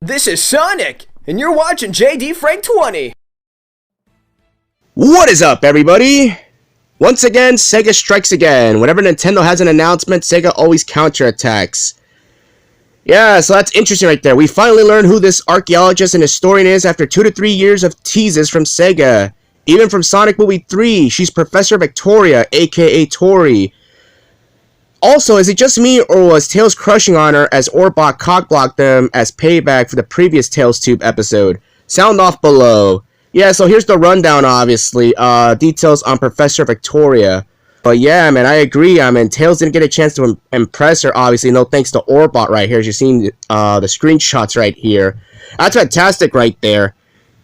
This is Sonic, and you're watching JD Frank 20. What is up, everybody? Once again, SEGA strikes again. Whenever Nintendo has an announcement, SEGA always counterattacks. Yeah, so that's interesting right there. We finally learned who this archaeologist and historian is after 2 to 3 years of teases from SEGA. Even from Sonic Movie 3, she's Professor Victoria, a.k.a. Tori. Also, is it just me, or was Tails crushing on her as Orbot cockblocked them as payback for the previous Tailstube episode? Sound off below. Yeah, so here's the rundown, obviously. Details on Professor Victoria. But yeah, man, I agree. I mean, Tails didn't get a chance to impress her, obviously. No thanks to Orbot right here. As you're seeing the screenshots right here. That's fantastic right there.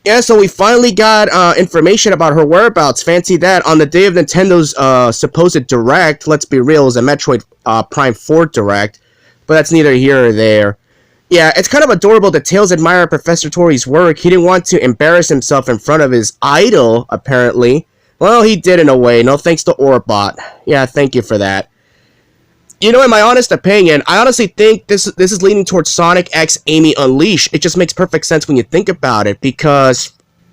Yeah, so we finally got information about her whereabouts. Fancy that. On the day of Nintendo's supposed Direct, let's be real, it was a Metroid Prime 4 Direct. But that's neither here or there. Yeah, it's kind of adorable that Tails admired Professor Tori's work. He didn't want to embarrass himself in front of his idol, apparently. Well, he did in a way. No thanks to Orbot. Yeah, thank you for that. You know, in my honest opinion, I honestly think this is leaning towards Sonic X Amy Unleashed. It just makes perfect sense when you think about it, because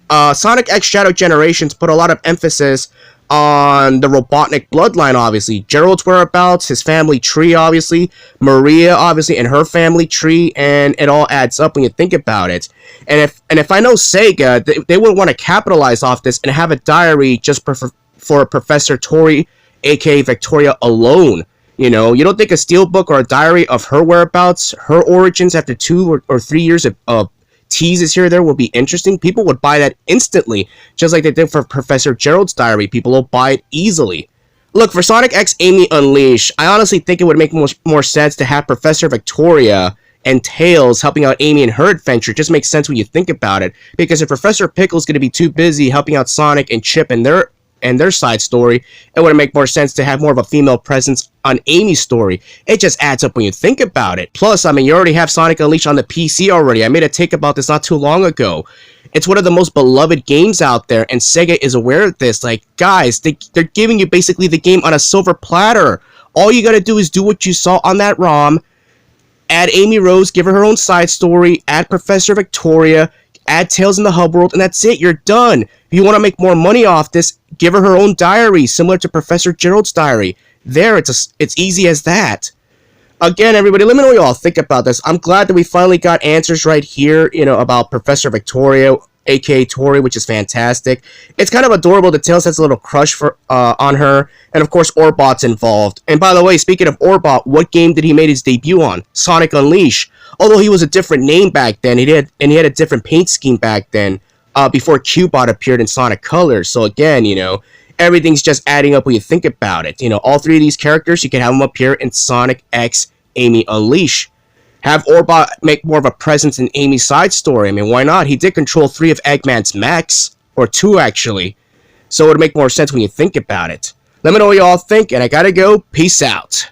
Sonic X Shadow Generations put a lot of emphasis on the Robotnik bloodline, obviously. Gerald's whereabouts, his family tree, obviously. Maria, obviously, and her family tree, and it all adds up when you think about it. And if I know SEGA, they would want to capitalize off this and have a diary just for Professor Tori, a.k.a. Victoria, alone. You know, you don't think a steelbook or a diary of her whereabouts, her origins after 2 or 3 years of teases here or there would be interesting? People would buy that instantly, just like they did for Professor Gerald's diary. People will buy it easily. Look, for Sonic X Amy Unleashed, I honestly think it would make more sense to have Professor Victoria and Tails helping out Amy in her adventure. It just makes sense when you think about it, because if Professor Pickle is going to be too busy helping out Sonic and Chip and their side story, it would make more sense to have more of a female presence on Amy's story. It just adds up when you think about it. Plus, I mean, you already have Sonic Unleashed on the PC already. I made a take about this not too long ago. It's one of the most beloved games out there, and SEGA is aware of this. Like, guys, they're giving you basically the game on a silver platter. All you gotta do is do what you saw on that ROM, add Amy Rose, give her own side story, add Professor Victoria, add Tails in the hub world, and that's it. You're done. If you want to make more money off this, give her own diary, similar to Professor Gerald's diary. There, it's easy as that. Again, everybody, let me know what you all think about this. I'm glad that we finally got answers right here, you know, about Professor Victoria, a.k.a. Tori, which is fantastic. It's kind of adorable that Tails has a little crush on her, and of course, Orbot's involved. And by the way, speaking of Orbot, what game did he make his debut on? Sonic Unleashed. Although he was a different name back then, he had a different paint scheme back then, before Cubot appeared in Sonic Colors. So again, you know, everything's just adding up when you think about it. You know, all 3 of these characters, you can have them appear in Sonic X Amy Unleashed. Have Orbot make more of a presence in Amy's side story. I mean, why not? He did control 3 of Eggman's mechs, or 2 actually. So it would make more sense when you think about it. Let me know what you all think, and I gotta go. Peace out.